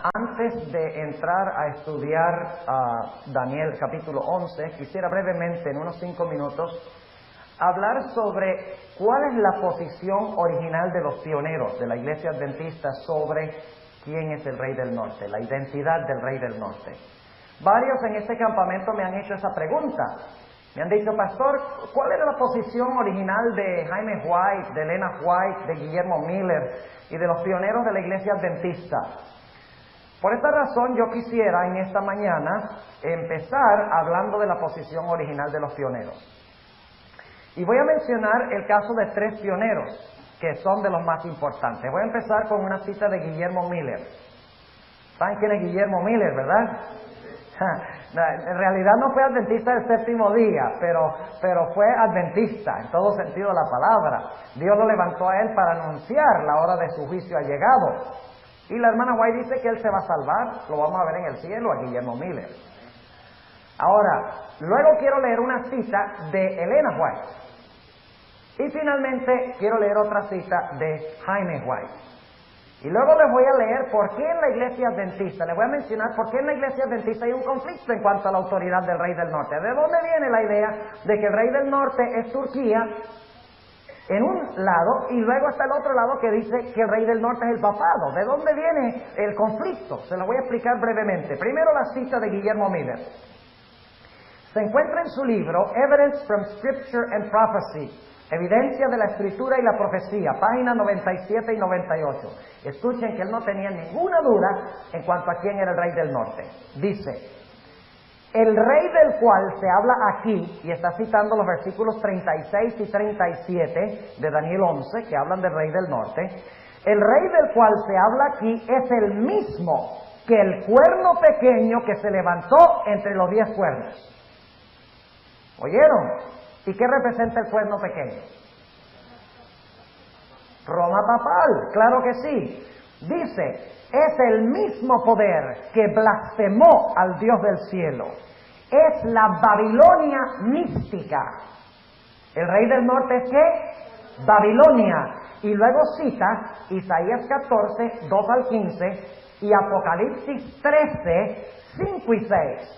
Antes de entrar a estudiar Daniel capítulo 11, quisiera brevemente, en unos 5 minutos, hablar sobre cuál es la posición original de los pioneros de la Iglesia Adventista sobre quién es el Rey del Norte, la identidad del Rey del Norte. Varios en este campamento me han hecho esa pregunta. Me han dicho, pastor, ¿cuál era la posición original de Jaime White, de Elena White, de Guillermo Miller y de los pioneros de la Iglesia Adventista? Por esta razón yo quisiera en esta mañana empezar hablando de la posición original de los pioneros. Y voy a mencionar el caso de 3 pioneros que son de los más importantes. Voy a empezar con una cita de Guillermo Miller. ¿Saben quién es Guillermo Miller, verdad? En realidad no fue adventista del séptimo día, pero fue adventista en todo sentido de la palabra. Dios lo levantó a él para anunciar la hora de su juicio ha llegado. Y la hermana White dice que él se va a salvar, lo vamos a ver en el cielo, a Guillermo Miller. Ahora, luego quiero leer una cita de Elena White. Y finalmente quiero leer otra cita de Jaime White. Y luego les voy a leer por qué en la Iglesia Adventista, les voy a mencionar por qué en la Iglesia Adventista hay un conflicto en cuanto a la autoridad del Rey del Norte. ¿De dónde viene la idea de que el Rey del Norte es Turquía en un lado, y luego está el otro lado que dice que el Rey del Norte es el papado? ¿De dónde viene el conflicto? Se lo voy a explicar brevemente. Primero la cita de Guillermo Miller. Se encuentra en su libro Evidence from Scripture and Prophecy, Evidencia de la Escritura y la Profecía, páginas 97 y 98. Escuchen que él no tenía ninguna duda en cuanto a quién era el Rey del Norte. Dice: el rey del cual se habla aquí, y está citando los versículos 36 y 37 de Daniel 11, que hablan del Rey del Norte, el rey del cual se habla aquí es el mismo que el cuerno pequeño que se levantó entre los 10 cuernos. ¿Oyeron? ¿Y qué representa el cuerno pequeño? Roma papal, claro que sí. Dice, es el mismo poder que blasfemó al Dios del cielo. Es la Babilonia mística. ¿El Rey del Norte es qué? Babilonia. Y luego cita Isaías 14, 2 al 15 y Apocalipsis 13, 5 y 6.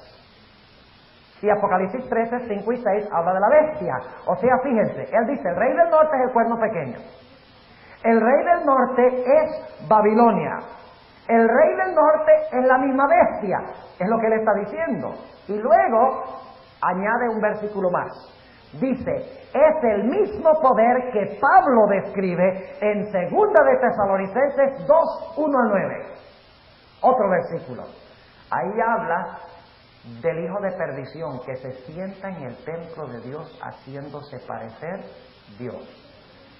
Y Apocalipsis 13, 5 y 6 habla de la bestia. O sea, fíjense, él dice, el Rey del Norte es el cuerno pequeño. El Rey del Norte es Babilonia. El Rey del Norte es la misma bestia, es lo que él está diciendo. Y luego añade un versículo más. Dice, es el mismo poder que Pablo describe en 2 de Tesalonicenses 2, 1 al 9. Otro versículo. Ahí habla del hijo de perdición que se sienta en el templo de Dios haciéndose parecer Dios.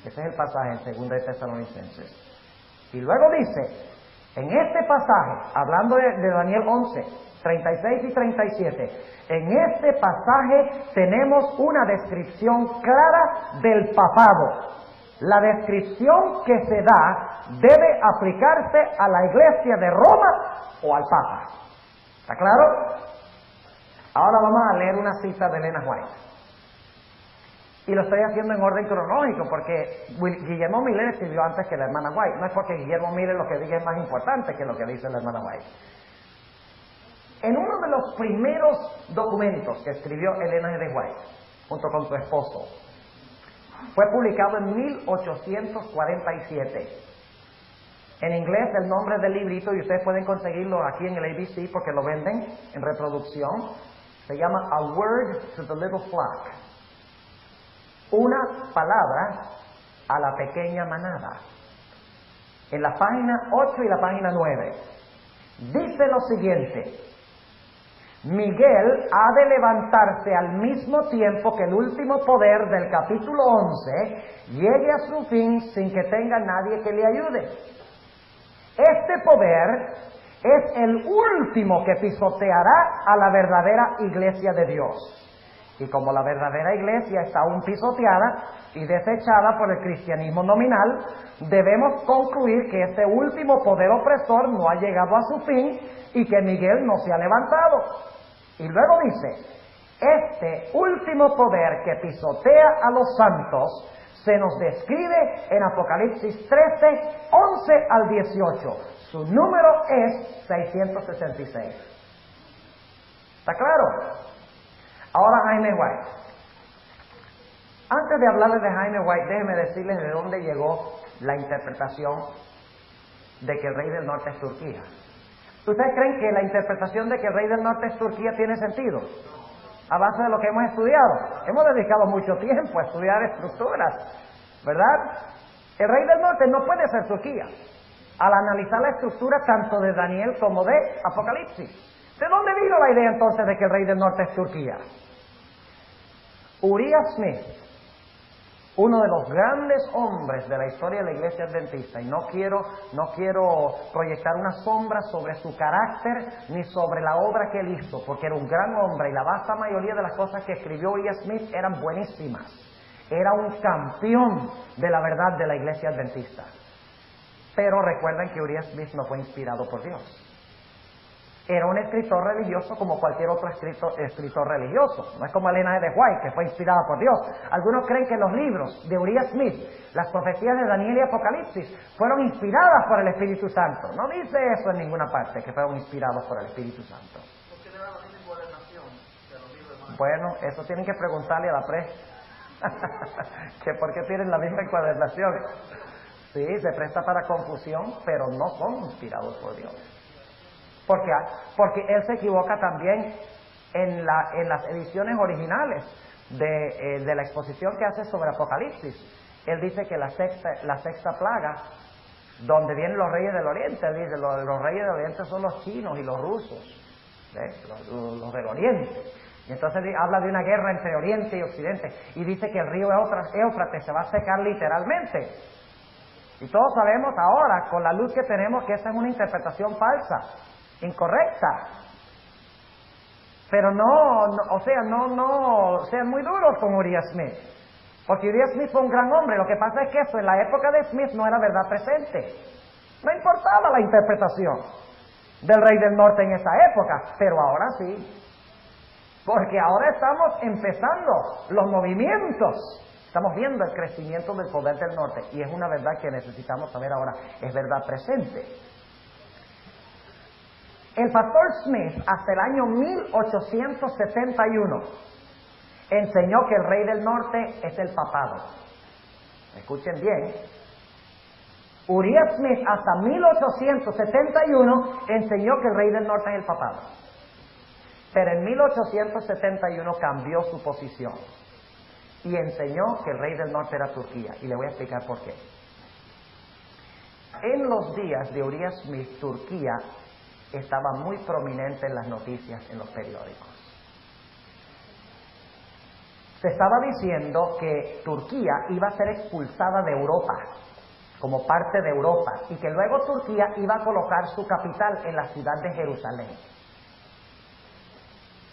Ese es el pasaje en 2 de Tesalonicenses. Y luego dice, en este pasaje, hablando de Daniel 11, 36 y 37, en este pasaje tenemos una descripción clara del papado. La descripción que se da debe aplicarse a la iglesia de Roma o al Papa. ¿Está claro? Ahora vamos a leer una cita de Elena White. Y lo estoy haciendo en orden cronológico porque Guillermo Miller escribió antes que la hermana White. No es porque Guillermo Miller lo que diga es más importante que lo que dice la hermana White. En uno de los primeros documentos que escribió Elena de White, junto con su esposo, fue publicado en 1847. En inglés el nombre del librito, y ustedes pueden conseguirlo aquí en el ABC porque lo venden en reproducción, se llama A Word to the Little Flock. Una palabra a la pequeña manada. En la página 8 y la página 9 dice lo siguiente: Miguel ha de levantarse al mismo tiempo que el último poder del capítulo 11 llegue a su fin sin que tenga nadie que le ayude. Este poder es el último que pisoteará a la verdadera iglesia de Dios. Y como la verdadera iglesia está aún pisoteada y desechada por el cristianismo nominal, debemos concluir que este último poder opresor no ha llegado a su fin y que Miguel no se ha levantado. Y luego dice, este último poder que pisotea a los santos se nos describe en Apocalipsis 13, 11 al 18. Su número es 666. ¿Está claro? Ahora Jaime White. Antes de hablarles de Jaime White, déjenme decirles de dónde llegó la interpretación de que el rey del norte es Turquía. ¿Ustedes creen que la interpretación de que el rey del norte es Turquía tiene sentido? A base de lo que hemos estudiado. Hemos dedicado mucho tiempo a estudiar estructuras, ¿verdad? El rey del norte no puede ser Turquía, al analizar la estructura tanto de Daniel como de Apocalipsis. ¿De dónde vino la idea entonces de que el rey del norte es Turquía? Uriah Smith, uno de los grandes hombres de la historia de la iglesia adventista, y no quiero proyectar una sombra sobre su carácter ni sobre la obra que él hizo, porque era un gran hombre y la vasta mayoría de las cosas que escribió Uriah Smith eran buenísimas. Era un campeón de la verdad de la iglesia adventista. Pero recuerden que Uriah Smith no fue inspirado por Dios. Era un escritor religioso como cualquier otro escritor religioso. No es como Elena G. White, que fue inspirada por Dios. Algunos creen que los libros de Uriah Smith, las profecías de Daniel y Apocalipsis, fueron inspiradas por el Espíritu Santo. No dice eso en ninguna parte, que fueron inspirados por el Espíritu Santo. ¿Por qué le da la misma encuadernación que a los libros de Manuel? Bueno, eso tienen que preguntarle a la que por qué tienen la misma encuadernación. Sí, se presta para confusión, pero no son inspirados por Dios. Porque él se equivoca también en las ediciones originales de la exposición que hace sobre Apocalipsis. Él dice que la sexta plaga, donde vienen los reyes del Oriente, él dice los reyes del Oriente son los chinos y los rusos, los del Oriente. Y entonces habla de una guerra entre Oriente y Occidente, y dice que el río Éufrates se va a secar literalmente. Y todos sabemos ahora, con la luz que tenemos, que esa es una interpretación falsa, incorrecta. Pero no sean muy duros con Uriah Smith, porque Uriah Smith fue un gran hombre. Lo que pasa es que eso en la época de Smith no era verdad presente. No importaba la interpretación del rey del norte en esa época, pero ahora sí. Porque ahora estamos empezando los movimientos. Estamos viendo el crecimiento del poder del norte, y es una verdad que necesitamos saber ahora. Es verdad presente. El pastor Smith, hasta el año 1871, enseñó que el rey del norte es el papado. Escuchen bien. Uriah Smith, hasta 1871, enseñó que el rey del norte es el papado. Pero en 1871 cambió su posición y enseñó que el rey del norte era Turquía. Y le voy a explicar por qué. En los días de Uriah Smith, Turquía estaba muy prominente en las noticias, en los periódicos. Se estaba diciendo que Turquía iba a ser expulsada de Europa, como parte de Europa, y que luego Turquía iba a colocar su capital en la ciudad de Jerusalén.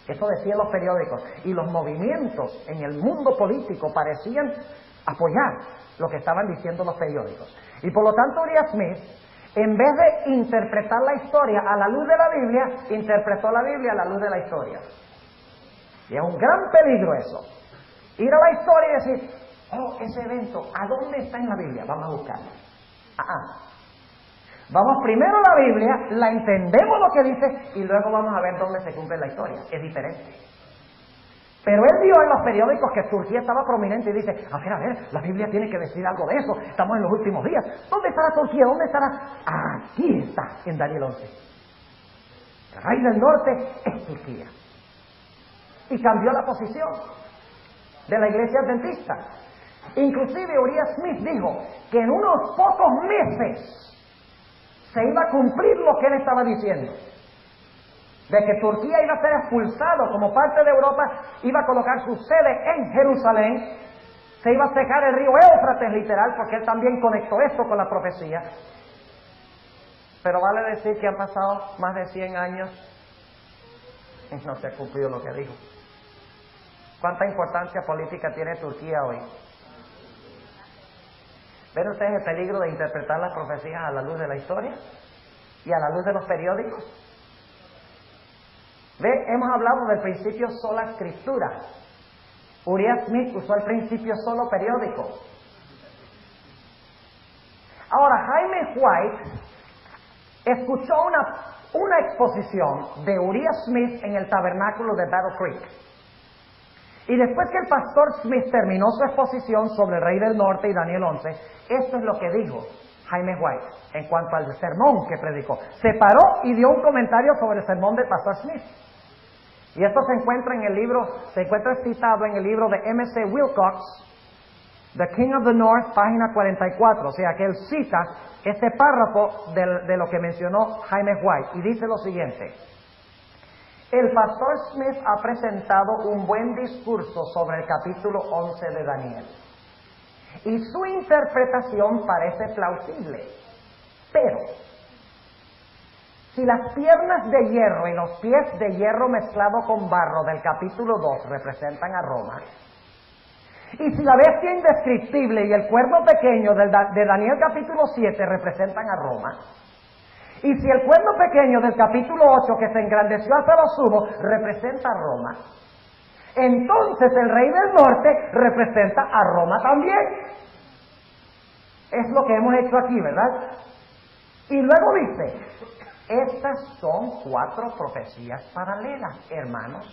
Eso decían los periódicos, y los movimientos en el mundo político parecían apoyar lo que estaban diciendo los periódicos. Y por lo tanto Uriah Smith, en vez de interpretar la historia a la luz de la Biblia, interpretó la Biblia a la luz de la historia. Y es un gran peligro eso. Ir a la historia y decir, oh, ese evento, ¿a dónde está en la Biblia? Vamos a buscarlo. Vamos primero a la Biblia, la entendemos lo que dice, y luego vamos a ver dónde se cumple la historia. Es diferente. Pero él vio en los periódicos que Turquía estaba prominente y dice, a ver, la Biblia tiene que decir algo de eso, estamos en los últimos días. ¿Dónde estará Turquía? ¿Dónde estará? Aquí está, en Daniel 11. El rey del norte es Turquía. Y cambió la posición de la iglesia adventista. Inclusive Uriah Smith dijo que en unos pocos meses se iba a cumplir lo que él estaba diciendo, de que Turquía iba a ser expulsado como parte de Europa, iba a colocar su sede en Jerusalén, se iba a secar el río Éufrates literal, porque él también conectó esto con la profecía. Pero vale decir que han pasado más de 100 años y no se ha cumplido lo que dijo. ¿Cuánta importancia política tiene Turquía hoy? ¿Ven ustedes el peligro de interpretar las profecías a la luz de la historia y a la luz de los periódicos? Hemos hablado del principio sola escritura. Uriah Smith usó el principio solo periódico. Ahora, Jaime White escuchó una exposición de Uriah Smith en el tabernáculo de Battle Creek. Y después que el pastor Smith terminó su exposición sobre el Rey del Norte y Daniel 11, esto es lo que dijo Jaime White en cuanto al sermón que predicó. Se paró y dio un comentario sobre el sermón del pastor Smith. Y esto se encuentra citado en el libro de M.C. Wilcox, The King of the North, página 44. O sea que él cita este párrafo de lo que mencionó Jaime White. Y dice lo siguiente: el pastor Smith ha presentado un buen discurso sobre el capítulo 11 de Daniel. Y su interpretación parece plausible. Pero si las piernas de hierro y los pies de hierro mezclado con barro del capítulo 2 representan a Roma, y si la bestia indescriptible y el cuerno pequeño de Daniel capítulo 7 representan a Roma, y si el cuerno pequeño del capítulo 8 que se engrandeció hasta lo sumo representa a Roma, entonces el rey del norte representa a Roma también. Es lo que hemos hecho aquí, ¿verdad? Y luego dice, estas son 4 profecías paralelas, hermanos,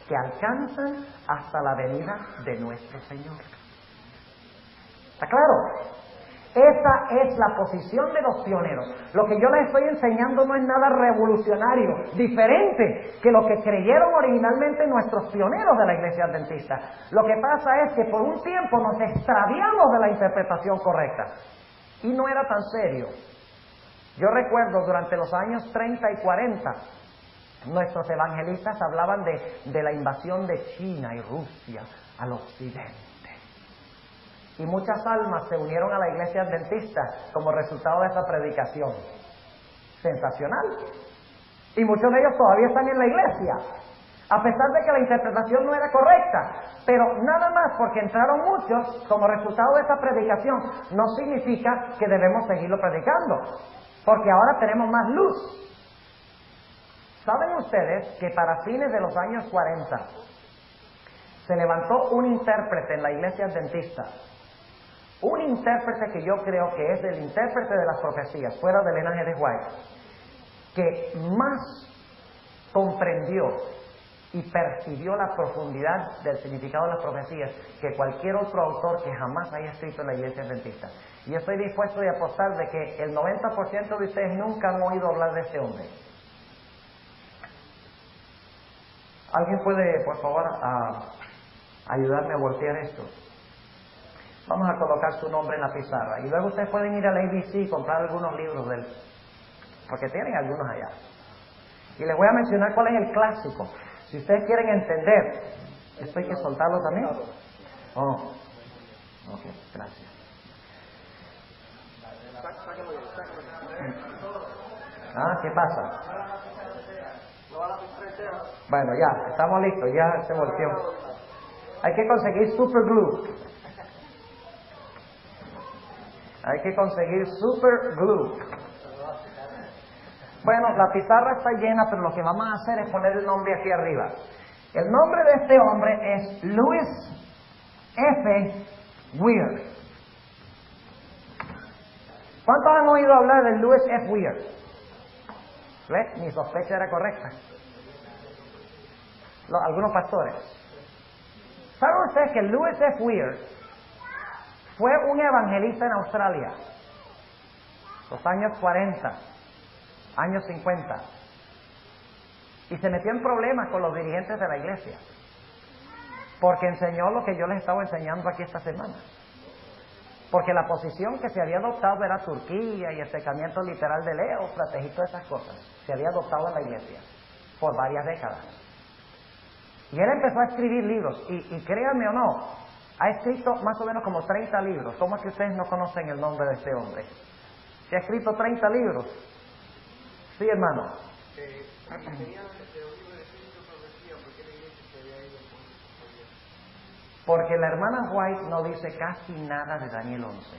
que alcanzan hasta la venida de nuestro Señor. ¿Está claro? Esa es la posición de los pioneros. Lo que yo les estoy enseñando no es nada revolucionario, diferente que lo que creyeron originalmente nuestros pioneros de la Iglesia Adventista. Lo que pasa es que por un tiempo nos extraviamos de la interpretación correcta. Y no era tan serio. Yo recuerdo durante los años 30 y 40, nuestros evangelistas hablaban de la invasión de China y Rusia al occidente. Y muchas almas se unieron a la Iglesia Adventista como resultado de esa predicación. Sensacional. Y muchos de ellos todavía están en la iglesia, a pesar de que la interpretación no era correcta. Pero nada más porque entraron muchos como resultado de esa predicación, no significa que debemos seguirlo predicando, porque ahora tenemos más luz. ¿Saben ustedes que para fines de los años 40 se levantó un intérprete en la Iglesia Adventista? Un intérprete que yo creo que es el intérprete de las profecías, fuera del linaje de White, que más comprendió y percibió la profundidad del significado de las profecías que cualquier otro autor que jamás haya escrito en la Iglesia Adventista. Y yo estoy dispuesto a apostar de que el 90% de ustedes nunca han oído hablar de este hombre. ¿Alguien puede, por favor, ayudarme a voltear esto? Vamos a colocar su nombre en la pizarra. Y luego ustedes pueden ir al ABC y comprar algunos libros de él, porque tienen algunos allá. Y les voy a mencionar cuál es el clásico. Si ustedes quieren entender, ¿esto hay que soltarlo también? Oh, ok, gracias. ¿Qué pasa? Bueno, ya, estamos listos, ya se volteó. Hay que conseguir super glue. Hay que conseguir super glue. Bueno, la pizarra está llena, pero lo que vamos a hacer es poner el nombre aquí arriba. El nombre de este hombre es Louis F. Weir. ¿Cuántos han oído hablar de Louis F. Weir? ¿Ves? Mi sospecha era correcta. Algunos pastores. ¿Saben ustedes que Louis F. Weir fue un evangelista en Australia? Los años 40, años 50. Y se metió en problemas con los dirigentes de la iglesia, porque enseñó lo que yo les estaba enseñando aquí esta semana. Porque la posición que se había adoptado era Turquía y el secamiento literal de Éufrates y todas esas cosas. Se había adoptado en la iglesia por varias décadas. Y él empezó a escribir libros, y créanme o no, ha escrito más o menos como 30 libros. ¿Cómo es que ustedes no conocen el nombre de este hombre? Se ha escrito 30 libros. Sí, hermano. Porque la hermana White no dice casi nada de Daniel 11.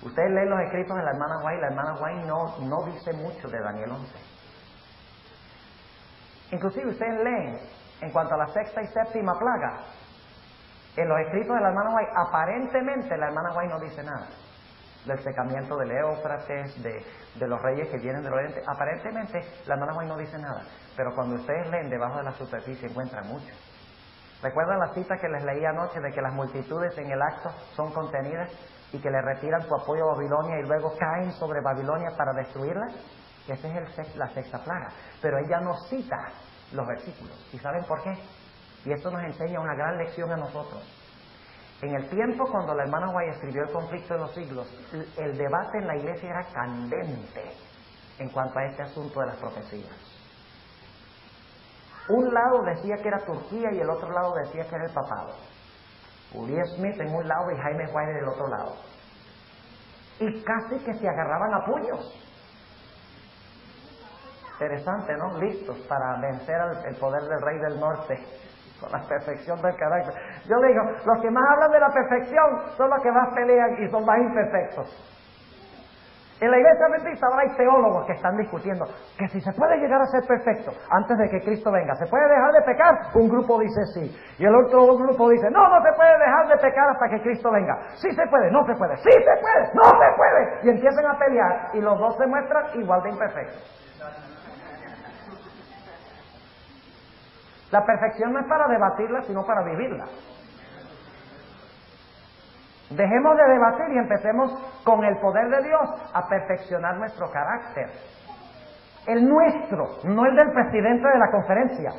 Ustedes leen los escritos de la hermana White no dice mucho de Daniel 11. Inclusive ustedes leen, en cuanto a la sexta y séptima plaga, en los escritos de la hermana White, aparentemente la hermana White no dice nada. del secamiento del Éufrates, de los reyes que vienen del oriente. Aparentemente la hermana White no dice nada, pero cuando ustedes leen debajo de la superficie encuentran mucho. ¿Recuerdan la cita que les leí anoche de que las multitudes en el acto son contenidas y que le retiran su apoyo a Babilonia y luego caen sobre Babilonia para destruirla? Esa es la sexta plaga. Pero ella no cita los versículos. ¿Y saben por qué? Y esto nos enseña una gran lección a nosotros. En el tiempo cuando la hermana White escribió El conflicto de los siglos, el debate en la iglesia era candente en cuanto a este asunto de las profecías. Un lado decía que era Turquía y el otro lado decía que era el papado. Uriah Smith en un lado y Jaime White en el otro lado. Y casi que se agarraban a puños. Interesante, ¿no? Listos para vencer el poder del rey del norte con la perfección del carácter. Yo le digo, los que más hablan de la perfección son los que más pelean y son más imperfectos. En la iglesia adventista ahora hay teólogos que están discutiendo que si se puede llegar a ser perfecto antes de que Cristo venga, ¿se puede dejar de pecar? Un grupo dice sí, y el otro grupo dice no se puede dejar de pecar hasta que Cristo venga. Sí se puede, no se puede, sí se puede, no se puede. Y empiezan a pelear y los dos se muestran igual de imperfectos. La perfección no es para debatirla, sino para vivirla. Dejemos de debatir y empecemos con el poder de Dios a perfeccionar nuestro carácter. El nuestro, no el del presidente de la conferencia.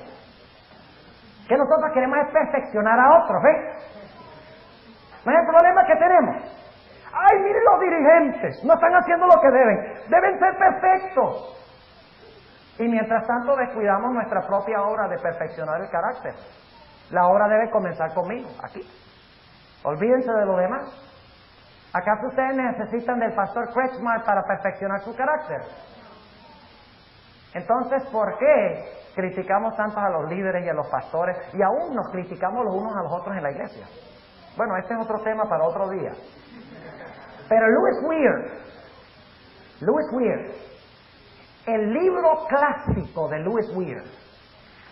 Que nosotros queremos es perfeccionar a otros, ¿ves? No es el problema que tenemos. ¡Ay, miren los dirigentes! No están haciendo lo que deben. Deben ser perfectos. Y mientras tanto descuidamos nuestra propia obra de perfeccionar el carácter. La obra debe comenzar conmigo, aquí. Olvídense de lo demás. ¿Acaso ustedes necesitan del pastor Kretschmar para perfeccionar su carácter? Entonces, ¿por qué criticamos tanto a los líderes y a los pastores y aún nos criticamos los unos a los otros en la iglesia? Bueno, este es otro tema para otro día. Pero Louis Weir, el libro clásico de Louis Weir,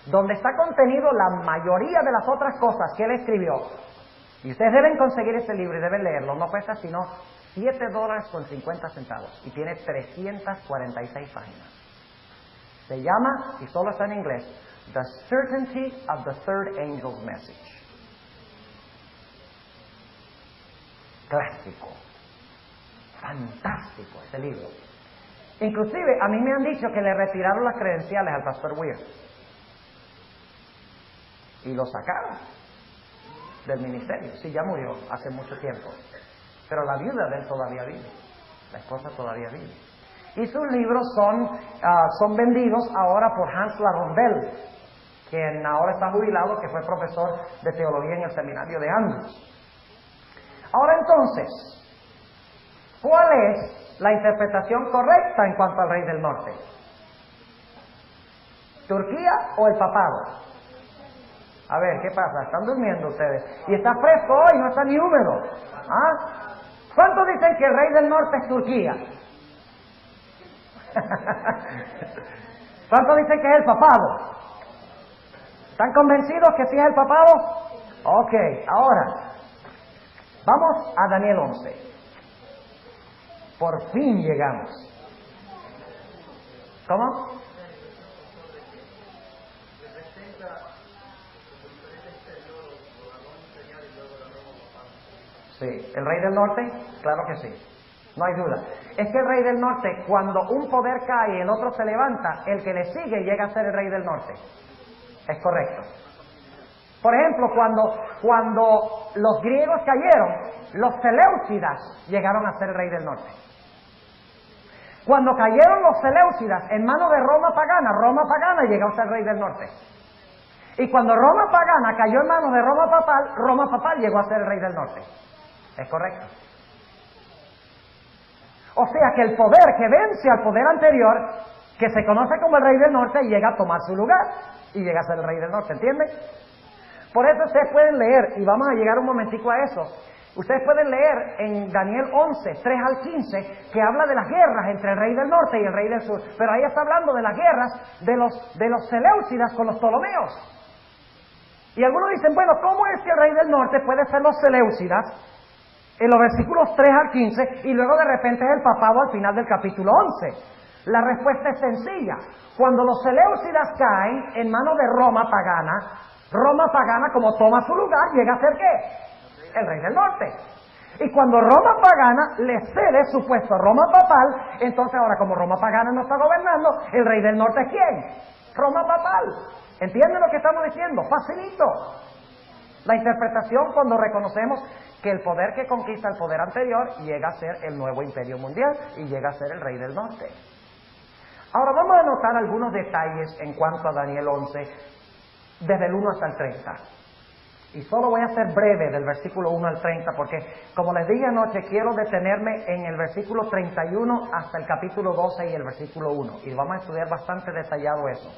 donde está contenido la mayoría de las otras cosas que él escribió, y ustedes deben conseguir ese libro y deben leerlo, no cuesta sino $7.50 y tiene 346 páginas. Se llama, y solo está en inglés, The Certainty of the Third Angel's Message. Clásico. Fantástico ese libro. Inclusive, a mí me han dicho que le retiraron las credenciales al pastor Weir. Y lo sacaron del ministerio. Sí, ya murió hace mucho tiempo. Pero la viuda de él todavía vive. La esposa todavía vive. Y sus libros son vendidos ahora por Hans Larondel, quien ahora está jubilado, que fue profesor de teología en el seminario de Andrews. Ahora entonces, ¿cuál es la interpretación correcta en cuanto al rey del norte? ¿Turquía o el papado? A ver, ¿qué pasa? ¿Están durmiendo ustedes? Y está fresco hoy, no está ni húmedo. ¿Ah? ¿Cuántos dicen que el rey del norte es Turquía? ¿Cuántos dicen que es el papado? ¿Están convencidos que sí es el papado? Ok, ahora, vamos a Daniel 11. Por fin llegamos. ¿Cómo? Sí, ¿el rey del norte? Claro que sí, no hay duda. Es que el rey del norte, cuando un poder cae y el otro se levanta, el que le sigue llega a ser el rey del norte. Es correcto. Por ejemplo, cuando los griegos cayeron, los seleucidas llegaron a ser el rey del norte. Cuando cayeron los seleucidas en manos de Roma pagana llegó a ser el rey del norte. Y cuando Roma pagana cayó en manos de Roma papal llegó a ser el rey del norte. ¿Es correcto? O sea que el poder que vence al poder anterior, que se conoce como el rey del norte, llega a tomar su lugar y llega a ser el rey del norte, ¿entienden? Por eso ustedes pueden leer, y vamos a llegar un momentico a eso, ustedes pueden leer en Daniel 11, 3 al 15, que habla de las guerras entre el rey del norte y el rey del sur, pero ahí está hablando de las guerras de los seleucidas con los ptolomeos. Y algunos dicen, bueno, ¿cómo es que el rey del norte puede ser los seleucidas en los versículos 3 al 15, y luego de repente es el papado al final del capítulo 11. La respuesta es sencilla. Cuando los seleucidas caen en manos de Roma pagana, como toma su lugar, llega a ser ¿qué? El rey del norte. Y cuando Roma pagana le cede su puesto a Roma papal, entonces ahora como Roma pagana no está gobernando, el rey del norte es ¿quién? Roma papal. ¿Entienden lo que estamos diciendo? Facilito. La interpretación cuando reconocemos que el poder que conquista el poder anterior llega a ser el nuevo imperio mundial y llega a ser el rey del norte. Ahora vamos a notar algunos detalles en cuanto a Daniel 11, desde el 1 hasta el 30. Y solo voy a ser breve del versículo 1 al 30, porque como les dije anoche, quiero detenerme en el versículo 31 hasta el capítulo 12 y el versículo 1. Y vamos a estudiar bastante detallado eso.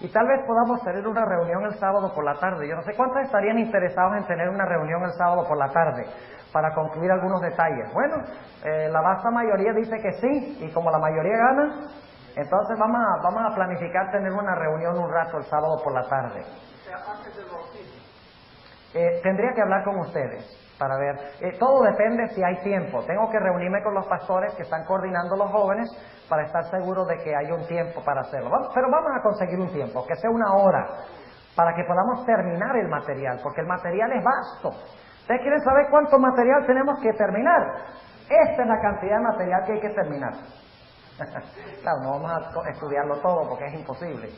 Y tal vez podamos tener una reunión el sábado por la tarde. Yo no sé cuántos estarían interesados en tener una reunión el sábado por la tarde para concluir algunos detalles. Bueno, la vasta mayoría dice que sí, y como la mayoría gana, entonces vamos a planificar tener una reunión un rato el sábado por la tarde. Tendría que hablar con ustedes para ver. Todo depende si hay tiempo. Tengo que reunirme con los pastores que están coordinando los jóvenes para estar seguro de que hay un tiempo para hacerlo. Pero vamos a conseguir un tiempo, que sea una hora, para que podamos terminar el material, porque el material es vasto. ¿Ustedes quieren saber cuánto material tenemos que terminar? Esta es la cantidad de material que hay que terminar. Claro, no vamos a estudiarlo todo porque es imposible,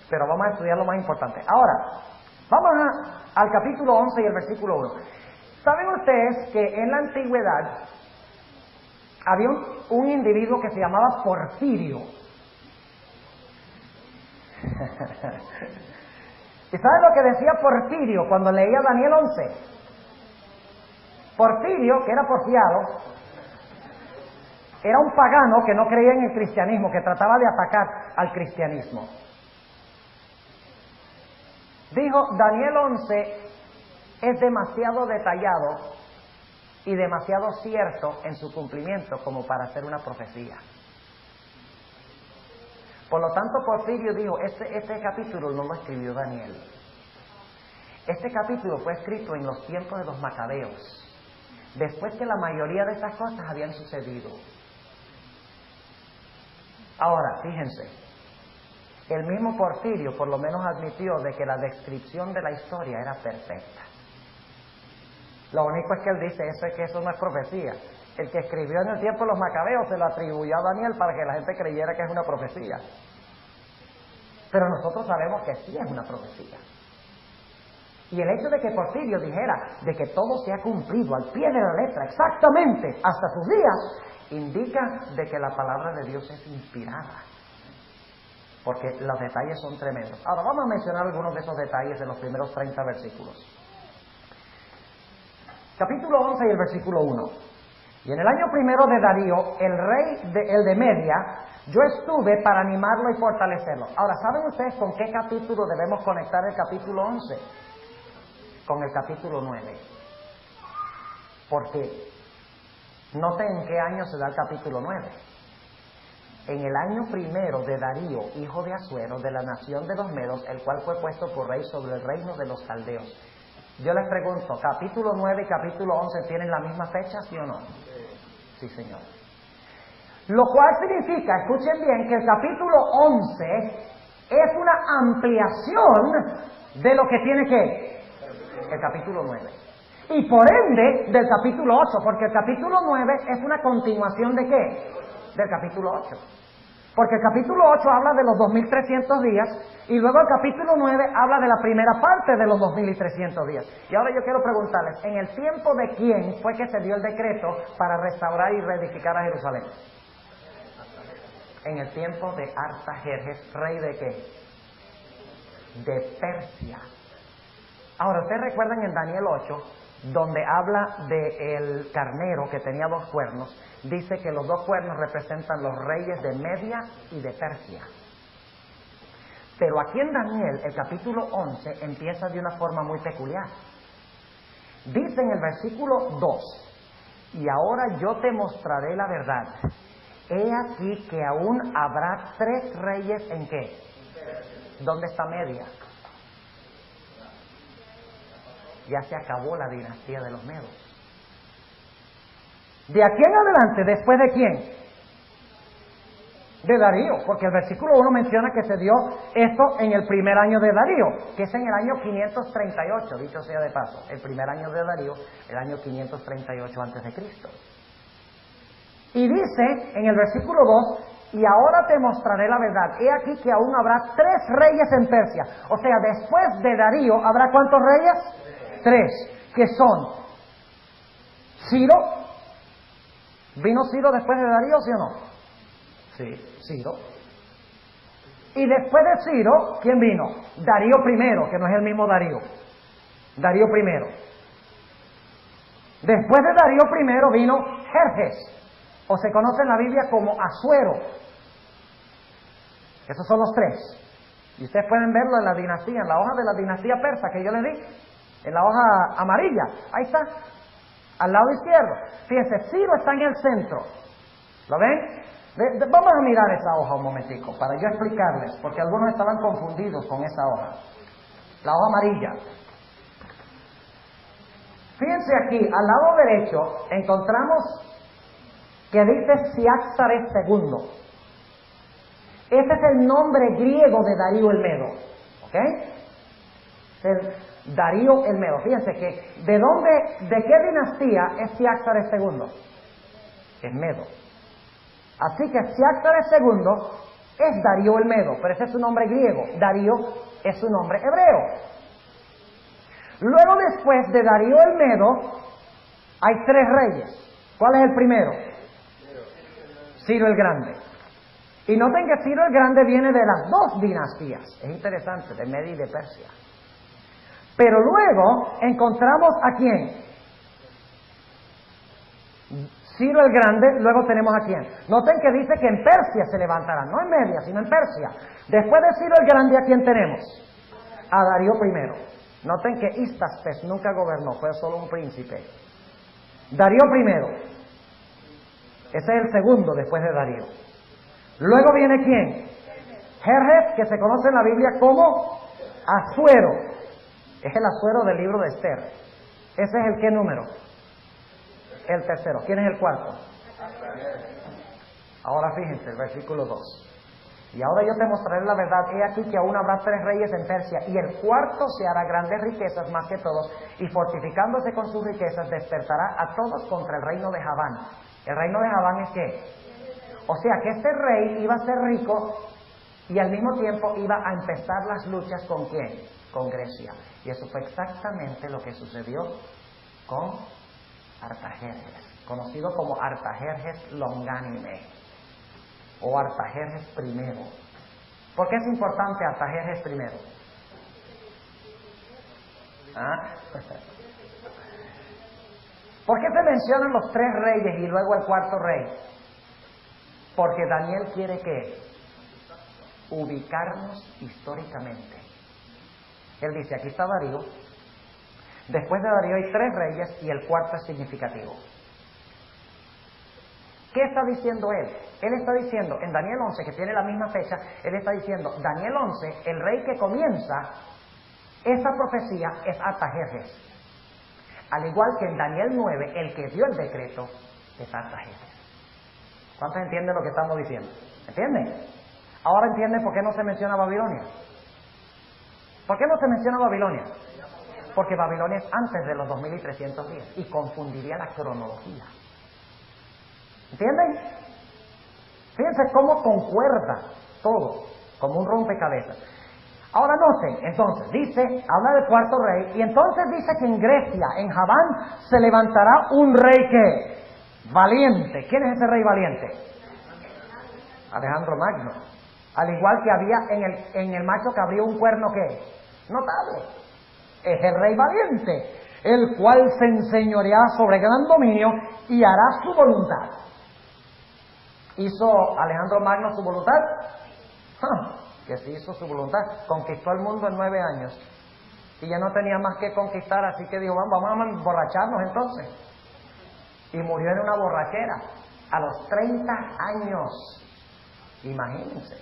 pero vamos a estudiar lo más importante. Ahora, vamos al capítulo 11 y el versículo 1. ¿Saben ustedes que en la antigüedad había un individuo que se llamaba Porfirio? ¿Y saben lo que decía Porfirio cuando leía Daniel 11? Porfirio, que era porfiado, era un pagano que no creía en el cristianismo, que trataba de atacar al cristianismo. Dijo, Daniel 11 es demasiado detallado y demasiado cierto en su cumplimiento como para ser una profecía. Por lo tanto, Porfirio dijo, este capítulo no lo escribió Daniel. Este capítulo fue escrito en los tiempos de los macabeos, después que la mayoría de estas cosas habían sucedido. Ahora, fíjense, el mismo Porfirio por lo menos admitió de que la descripción de la historia era perfecta. Lo único es que él dice que eso no es profecía. El que escribió en el tiempo de los macabeos se lo atribuyó a Daniel para que la gente creyera que es una profecía. Pero nosotros sabemos que sí es una profecía. Y el hecho de que Porfirio dijera de que todo se ha cumplido al pie de la letra, exactamente, hasta sus días, indica de que la palabra de Dios es inspirada. Porque los detalles son tremendos. Ahora vamos a mencionar algunos de esos detalles en los primeros 30 versículos. Capítulo 11 y el versículo 1. Y en el año primero de Darío, el rey de Media, yo estuve para animarlo y fortalecerlo. Ahora, ¿saben ustedes con qué capítulo debemos conectar el capítulo 11? Con el capítulo 9. Porque noten en qué año se da el capítulo 9. En el año primero de Darío, hijo de Asuero, de la nación de los Medos, el cual fue puesto por rey sobre el reino de los caldeos. Yo les pregunto, ¿capítulo 9 y capítulo 11 tienen la misma fecha, sí o no? Sí, señor. Lo cual significa, escuchen bien, que el capítulo 11 es una ampliación de lo que tiene que el capítulo 9. Y por ende, del capítulo 8, porque el capítulo 9 es una continuación ¿de qué? Del capítulo 8. Porque el capítulo 8 habla de los 2300 días y luego el capítulo 9 habla de la primera parte de los 2300 días. Y ahora yo quiero preguntarles, ¿en el tiempo de quién fue que se dio el decreto para restaurar y reedificar a Jerusalén? En el tiempo de Artajerjes, rey de qué? De Persia. Ahora, ¿ustedes recuerdan en Daniel 8, donde habla del carnero que tenía 2 cuernos? Dice que los 2 cuernos representan los reyes de Media y de Persia. Pero aquí en Daniel, el capítulo 11, empieza de una forma muy peculiar. Dice en el versículo 2, y ahora yo te mostraré la verdad. He aquí que aún habrá 3 reyes ¿en qué? ¿Dónde está Media? Ya se acabó la dinastía de los Medos. De aquí en adelante, ¿después de quién? De Darío, porque el versículo 1 menciona que se dio esto en el primer año de Darío, que es en el año 538, dicho sea de paso, el primer año de Darío, el año 538 antes de Cristo. Y dice en el versículo 2, y ahora te mostraré la verdad, he aquí que aún habrá 3 reyes en Persia, o sea, después de Darío, ¿habrá cuántos reyes? 3, que son Ciro. ¿Vino Ciro después de Darío, sí o no? Sí, Ciro. Y después de Ciro, ¿quién vino? Darío I, que no es el mismo Darío. Darío I. Después de Darío I vino Jerjes, o se conoce en la Biblia como Asuero. Esos son los 3. Y ustedes pueden verlo en la dinastía, en la hoja de la dinastía persa que yo les di, en la hoja amarilla. Ahí está, al lado izquierdo. Fíjense, Ciro está en el centro. ¿Lo ven? Vamos a mirar esa hoja un momentico para yo explicarles, porque algunos estaban confundidos con esa hoja. La hoja amarilla. Fíjense aquí, al lado derecho encontramos que dice Ciáxares II. Ese es el nombre griego de Darío el Medo. ¿Ok? Es el Darío el Medo. Fíjense que ¿de qué dinastía es Ciáxares II? Es Medo. Así que Ciáxares II es Darío el Medo, pero ese es su nombre griego. Darío es su nombre hebreo. Luego, después de Darío el Medo, hay 3 reyes. ¿Cuál es el primero? Ciro el Grande. Y noten que Ciro el Grande viene de las 2 dinastías. Es interesante, de Media y de Persia. Pero luego encontramos ¿a quién? Ciro el Grande, luego tenemos ¿a quién? Noten que dice que en Persia se levantará, no en Media, sino en Persia. Después de Ciro el Grande, ¿a quién tenemos? A Darío I. Noten que Histaspes nunca gobernó, fue solo un príncipe. Darío I. Ese es el segundo después de Darío. Luego viene ¿quién? Jerjes, que se conoce en la Biblia como Asuero. Es el Asuero del libro de Esther. ¿Ese es el qué número? El tercero. ¿Quién es el cuarto? Ahora fíjense, el versículo 2. Y ahora yo te mostraré la verdad. He aquí que aún habrá 3 reyes en Persia, y el cuarto se hará grandes riquezas más que todos, y fortificándose con sus riquezas despertará a todos contra el reino de Javán. ¿El reino de Javán es qué? O sea que este rey iba a ser rico y al mismo tiempo iba a empezar las luchas ¿con quién? Con Grecia. Y eso fue exactamente lo que sucedió con Artajerjes, conocido como Artajerjes Longánime o Artajerjes I. ¿Por qué es importante Artajerjes I? ¿Ah? ¿Por qué se mencionan los 3 reyes y luego el cuarto rey? Porque Daniel quiere que ubicarnos históricamente. Él dice, aquí está Darío. Después de Darío hay 3 reyes y el cuarto es significativo. ¿Qué está diciendo él? Él está diciendo, en Daniel 11, que tiene la misma fecha, él está diciendo, Daniel 11, el rey que comienza esa profecía es Artajerjes. Al igual que en Daniel 9, el que dio el decreto es Artajerjes. ¿Cuántos entienden lo que estamos diciendo? ¿Entienden? Ahora entienden por qué no se menciona Babilonia. ¿Por qué no se menciona Babilonia? Porque Babilonia es antes de los 2300 días y confundiría la cronología. ¿Entienden? Fíjense cómo concuerda todo, como un rompecabezas. Ahora noten, entonces, dice, habla del cuarto rey, y entonces dice que en Grecia, en Javán, se levantará un rey que valiente. ¿Quién es ese rey valiente? Alejandro Magno. Al igual que había en el macho que abrió un cuerno que notable. Es el rey valiente, el cual se enseñoreará sobre gran dominio y hará su voluntad. ¿Hizo Alejandro Magno su voluntad? Que sí hizo su voluntad. Conquistó el mundo en 9 años. Y ya no tenía más que conquistar, así que dijo, vamos a emborracharnos entonces. Y murió en una borrachera a los 30 años. Imagínense.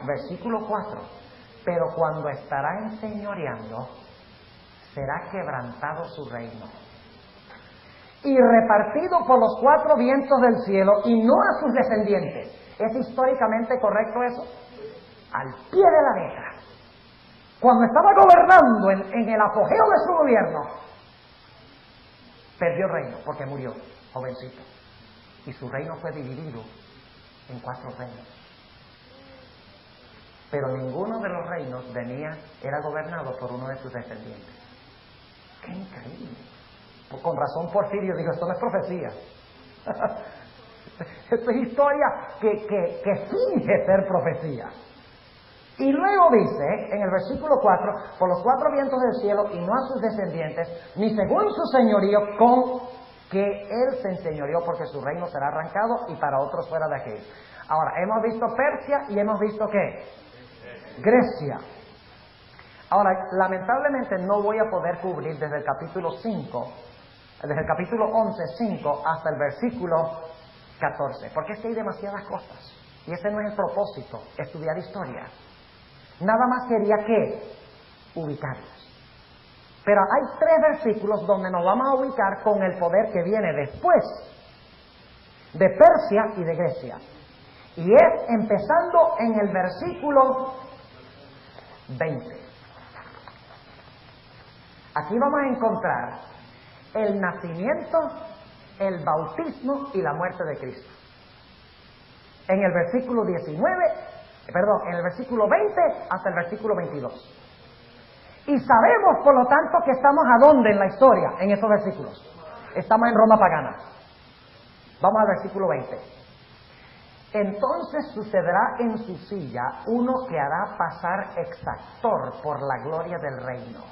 Versículo 4. Pero cuando estará enseñoreando, será quebrantado su reino. y repartido por los 4 vientos del cielo y no a sus descendientes. ¿Es históricamente correcto eso? Al pie de la letra. Cuando estaba gobernando en el apogeo de su gobierno, perdió el reino porque murió jovencito. Y su reino fue dividido en 4 reinos. Pero ninguno de los reinos era gobernado por uno de sus descendientes. ¡Qué increíble! Con razón Porfirio dijo, esto no es profecía. Esto es historia que finge ser profecía. Y luego dice, en el versículo 4, por los 4 vientos del cielo y no a sus descendientes, ni según su señorío, con que él se enseñoreó, porque su reino será arrancado y para otros fuera de aquí. Ahora, hemos visto Persia y hemos visto ¿qué? Grecia. Ahora, lamentablemente no voy a poder cubrir desde el capítulo 11, 5, hasta el versículo 14, porque es que hay demasiadas cosas, y ese no es el propósito, estudiar historia. Nada más quería que ubicarlos. Pero hay 3 versículos donde nos vamos a ubicar con el poder que viene después de Persia y de Grecia. Y es empezando en el versículo 20. Aquí vamos a encontrar el nacimiento, el bautismo y la muerte de Cristo. En el versículo en el versículo 20 hasta el versículo 22. Y sabemos, por lo tanto, que estamos ¿a dónde en la historia, en esos versículos? Estamos en Roma pagana. Vamos al versículo 20. Entonces sucederá en su silla uno que hará pasar exactor por la gloria del reino.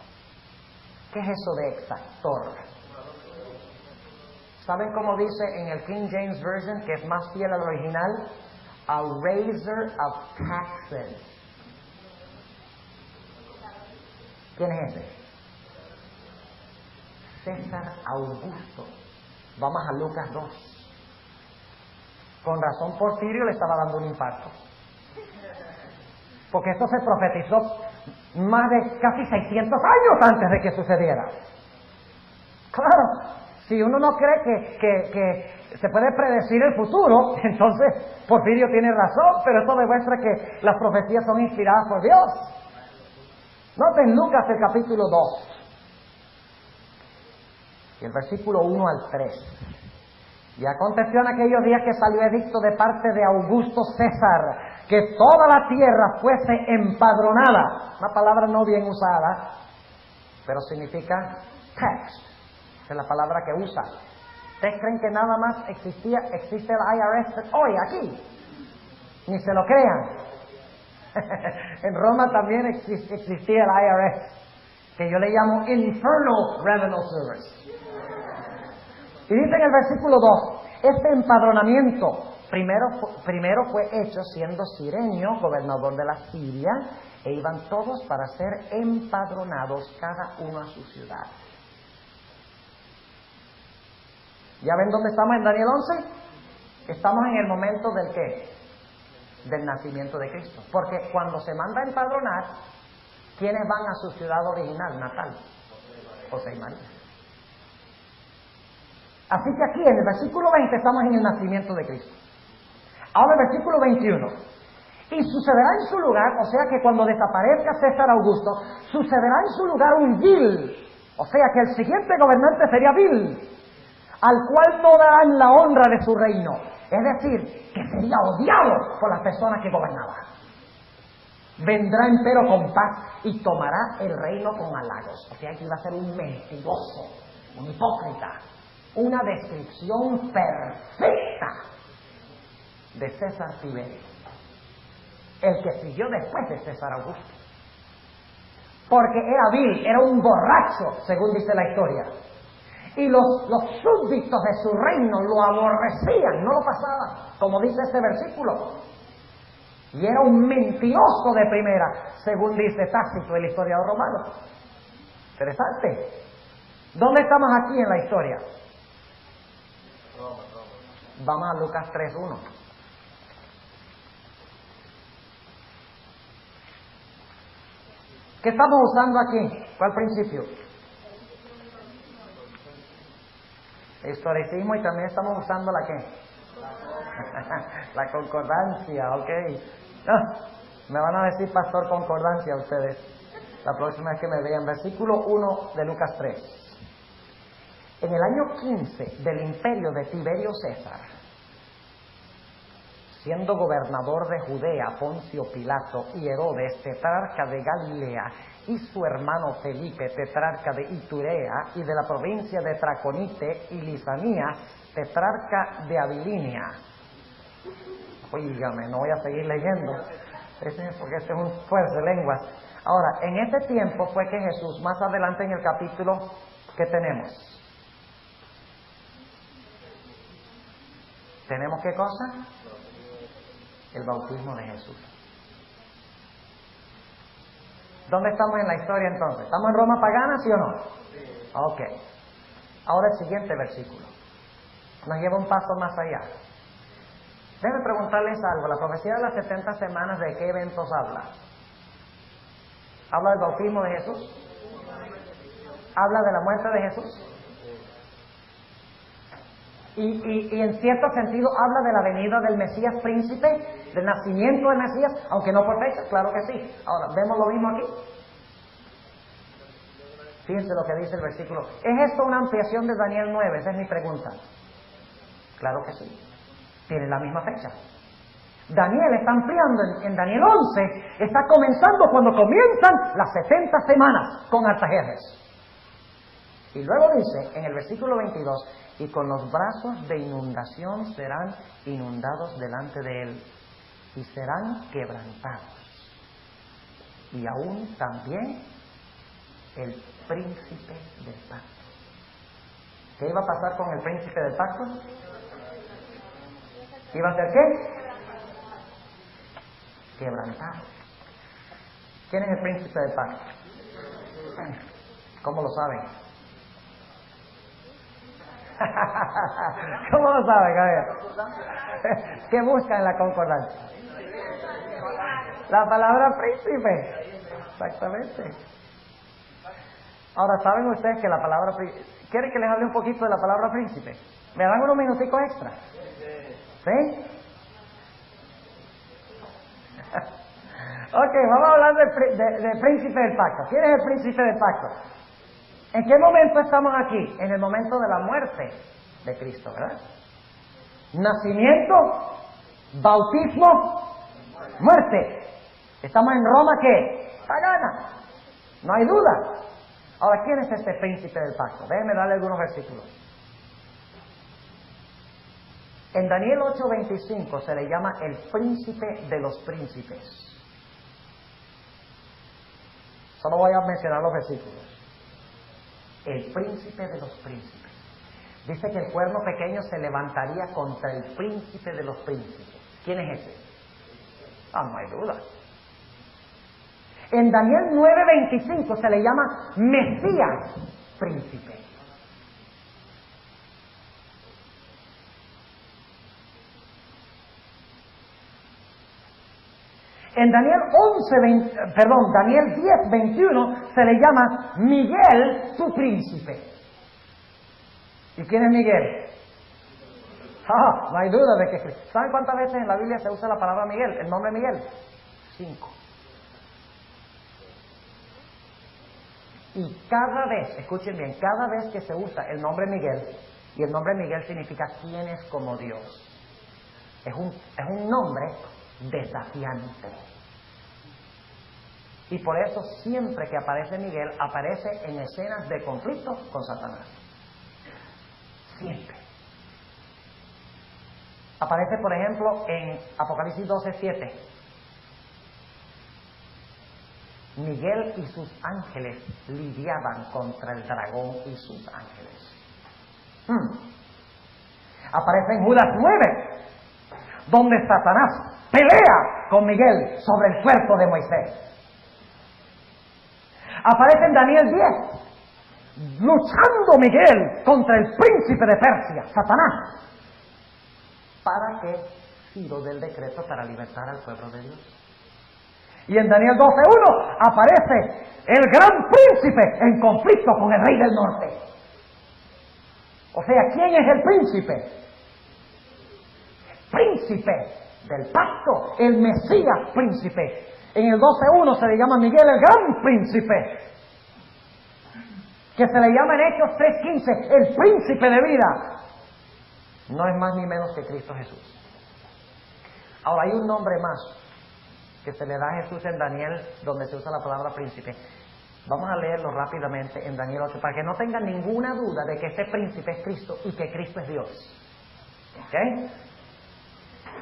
¿Qué es eso de exactor? ¿Saben cómo dice en el King James Version, que es más fiel al original? A raiser of taxes. ¿Quién es ese? César Augusto. Vamos a Lucas 2. Con razón Porfirio le estaba dando un infarto. Porque esto se profetizó más de casi 600 años antes de que sucediera. Claro, si uno no cree que se puede predecir el futuro, entonces Porfirio tiene razón, pero esto demuestra que las profecías son inspiradas por Dios. Noten Lucas el capítulo 2 y el versículo 1 al 3. Y aconteció en aquellos días que salió edicto de parte de Augusto César, que toda la tierra fuese empadronada. Una palabra no bien usada, pero significa tax. Es la palabra que usa. ¿Ustedes creen que nada más existe el IRS hoy aquí? Ni se lo crean. En Roma también existía el IRS, que yo le llamo Infernal Revenue Service. Y dice en el versículo 2, este empadronamiento primero fue hecho siendo Cirenio gobernador de la Siria, e iban todos para ser empadronados cada uno a su ciudad. ¿Ya ven dónde estamos en Daniel 11? Estamos en el momento del ¿qué? Del nacimiento de Cristo. Porque cuando se manda a empadronar, ¿quiénes van a su ciudad original, natal? José y María. Así que aquí en el versículo 20 estamos en el nacimiento de Cristo. Ahora el versículo 21. Y sucederá en su lugar, o sea que cuando desaparezca César Augusto, sucederá en su lugar un vil, o sea que el siguiente gobernante sería vil, al cual no darán la honra de su reino. Es decir, que sería odiado por las personas que gobernaban. Vendrá empero con paz y tomará el reino con halagos. O sea que iba a ser un mentiroso, un hipócrita. Una descripción perfecta de César Tiberio, el que siguió después de César Augusto. Porque era vil, era un borracho, según dice la historia. Y los súbditos de su reino lo aborrecían, no lo pasaban, como dice este versículo. Y era un mentiroso de primera, según dice Tácito, el historiador romano. Interesante. ¿Dónde estamos aquí en la historia? Vamos a Lucas 3:1. ¿Qué estamos usando aquí? ¿Cuál principio? Historicismo, y también estamos usando la ¿qué? La concordancia, ¿ok? No, me van a decir pastor concordancia ustedes la próxima vez que me vean. Versículo 1 de Lucas 3. En el año 15 del imperio de Tiberio César, siendo gobernador de Judea Poncio Pilato y Herodes, tetrarca de Galilea, y su hermano Felipe, tetrarca de Iturea y de la provincia de Traconite y Lisania, tetrarca de Abilinia. Oígame, no voy a seguir leyendo, porque este es un fuerza de lenguas. Ahora, en este tiempo fue que Jesús, más adelante en el capítulo que tenemos, ¿tenemos qué cosa? El bautismo de Jesús. ¿Dónde estamos en la historia entonces? ¿Estamos en Roma pagana, sí o no? Ok. Ahora el siguiente versículo nos lleva un paso más allá. Déjenme preguntarles algo. La profecía de las 70 semanas, ¿de qué eventos habla? ¿Habla del bautismo de Jesús? ¿Habla de la muerte de Jesús? Y en cierto sentido habla de la venida del Mesías príncipe, del nacimiento del Mesías, aunque no por fecha, claro que sí. Ahora, ¿vemos lo mismo aquí? Fíjense lo que dice el versículo. ¿Es esto una ampliación de Daniel 9? Esa es mi pregunta. Claro que sí. Tiene la misma fecha. Daniel está ampliando en Daniel 11, está comenzando cuando comienzan las 70 semanas con Artajerjes. Y luego dice en el versículo 22, y con los brazos de inundación serán inundados delante de él, y serán quebrantados. Y aún también el príncipe del pacto. ¿Qué iba a pasar con el príncipe del pacto? ¿Iba a ser qué? Quebrantado. ¿Quién es el príncipe del pacto? ¿Cómo lo saben? ¿Cómo lo saben, Gabriel? ¿Qué buscan en la concordancia? La palabra príncipe. Exactamente. Ahora, ¿saben ustedes que la palabra príncipe... ¿Quieren que les hable un poquito de la palabra príncipe? ¿Me dan unos minuticos extra? ¿Sí? Ok, vamos a hablar de príncipe del pacto. ¿Quién es el príncipe del pacto? ¿En qué momento estamos aquí? En el momento de la muerte de Cristo, ¿verdad? Nacimiento, bautismo, muerte. Estamos en Roma, ¿qué? Pagana. No hay duda. Ahora, ¿quién es este príncipe del pacto? Déjenme darle algunos versículos. En Daniel 8:25 se le llama el príncipe de los príncipes. Solo voy a mencionar los versículos. El príncipe de los príncipes. Dice que el cuerno pequeño se levantaría contra el príncipe de los príncipes. ¿Quién es ese? No hay duda. En Daniel 9:25 se le llama Mesías príncipe. En Daniel 10:21 se le llama Miguel su príncipe. ¿Y quién es Miguel? No hay duda de que... ¿Saben cuántas veces en la Biblia se usa la palabra Miguel, el nombre Miguel? 5. Y cada vez, escuchen bien, cada vez que se usa el nombre Miguel, y el nombre Miguel significa quién es como Dios, es un nombre desafiante. Y por eso siempre que aparece Miguel, aparece en escenas de conflicto con Satanás. Siempre. Aparece, por ejemplo, en Apocalipsis 12:7. Miguel y sus ángeles lidiaban contra el dragón y sus ángeles. Aparece en Judas 9, donde Satanás pelea con Miguel sobre el cuerpo de Moisés. Aparece en Daniel 10, luchando Miguel contra el príncipe de Persia, Satanás, para que Ciro dé el decreto para libertar al pueblo de Dios. Y en Daniel 12:1 aparece el gran príncipe en conflicto con el rey del norte. O sea, ¿quién es el príncipe? El príncipe del pacto, el Mesías príncipe. En el 12:1 se le llama Miguel el gran príncipe, que se le llama en Hechos 3:15 el príncipe de vida. No es más ni menos que Cristo Jesús. Ahora hay un nombre más que se le da a Jesús en Daniel, donde se usa la palabra príncipe. Vamos a leerlo rápidamente en Daniel 8, para que no tengan ninguna duda de que este príncipe es Cristo y que Cristo es Dios. ¿Ok?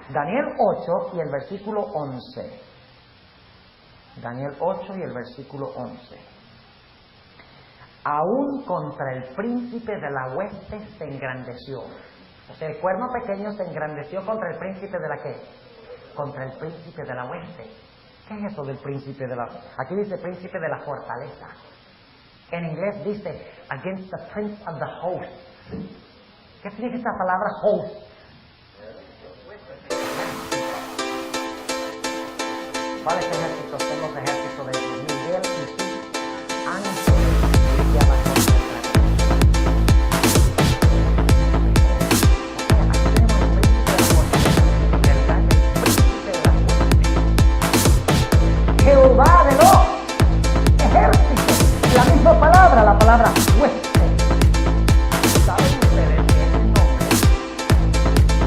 Daniel 8 y el versículo 11. Daniel 8 y el versículo 11. Aún contra el príncipe de la hueste se engrandeció. O sea, el cuerno pequeño se engrandeció contra el príncipe de la ¿qué? Contra el príncipe de la hueste. ¿Qué es eso del príncipe de la? Aquí dice príncipe de la fortaleza. En inglés dice against the prince of the host. ¿Qué significa esta palabra host? ¿Cuáles ejércitos son los ejércitos de Miguel y sus ángeles? Jehová de los ejércitos. La misma palabra, la palabra hueste. ¿Saben ustedes que ese nombre,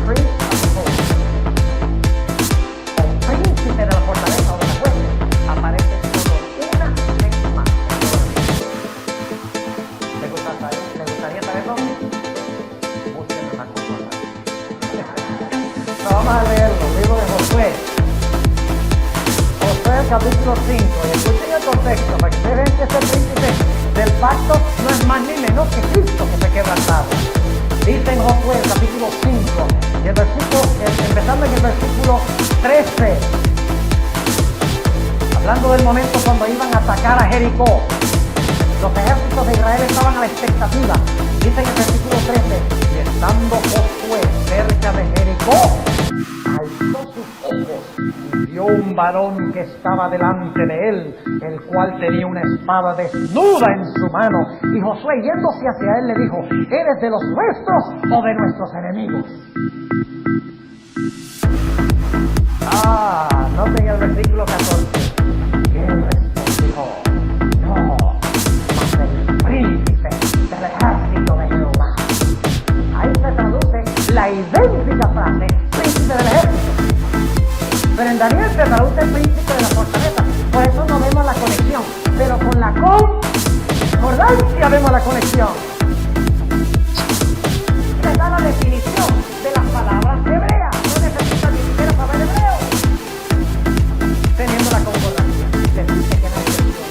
Prince of the Host, o príncipe de la fortaleza o de la hueste, aparece solo una vez más en ¿Le gustaría saber dónde? Busquen una concordancia. Vamos a leerlo, libro de Josué. Josué capítulo 5, y escuchen el contexto para que ustedes vean que este príncipe del pacto no es más ni menos que Cristo que fue quebrantado. Dice en Josué capítulo 5, y el versículo, empezando en el versículo 13, hablando del momento cuando iban a atacar a Jericó. Los ejércitos de Israel estaban a la expectativa. Dice en el versículo 13, y estando Josué cerca de Jericó, alzó sus ojos y vio un varón que estaba delante de él, el cual tenía una espada desnuda en su mano. Y Josué, yéndose hacia él, le dijo, ¿eres de los nuestros o de nuestros enemigos? Noten el versículo 14. Él respondió, no, mas el príncipe del ejército de Jehová. Ahí se traduce la idéntica frase, príncipe del ejército. Pero en Daniel se traduce el príncipe de la fortaleza. Por eso no vemos la conexión. Pero con la concordancia vemos la conexión. Se da la definición de las palabras hebreas. No necesita ni siquiera saber hebreo. Teniendo la concordancia, se dice que no hay excepción.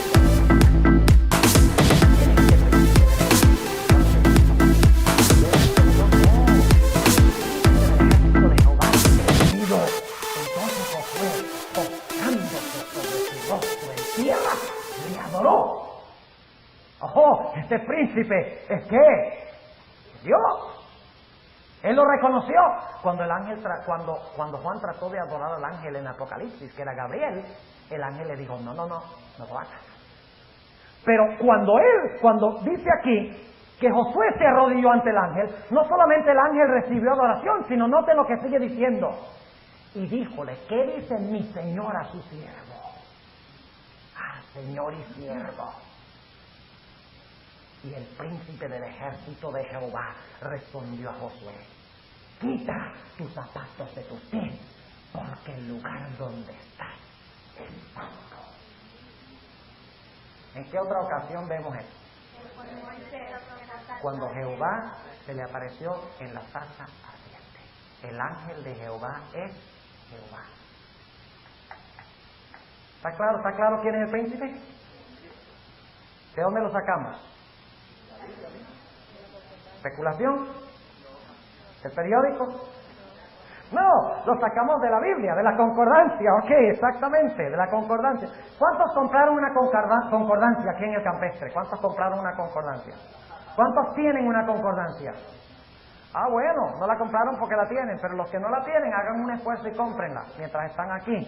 Este príncipe es que Dios. Él lo reconoció cuando el ángel cuando Juan trató de adorar al ángel en Apocalipsis, que era Gabriel. El ángel le dijo no lo hagas. Pero cuando dice aquí que Josué se arrodilló ante el ángel, no solamente el ángel recibió adoración, sino noten lo que sigue diciendo. Y díjole, ¿qué dice mi señor a su siervo? Señor y siervo. Y el príncipe del ejército de Jehová respondió a Josué, quita tus zapatos de tus pies, porque el lugar donde estás es santo. ¿En qué otra ocasión vemos esto? Cuando Jehová se le apareció en la zarza ardiente. El ángel de Jehová es Jehová. ¿Está claro quién es el príncipe? ¿De dónde lo sacamos? ¿Especulación? ¿El periódico? No, lo sacamos de la Biblia, de la concordancia. Ok, exactamente, de la concordancia. ¿Cuántos compraron una concordancia aquí en el campestre? ¿Cuántos compraron una concordancia? ¿Cuántos tienen una concordancia? Bueno, no la compraron porque la tienen, pero los que no la tienen, hagan un esfuerzo y cómprenla mientras están aquí.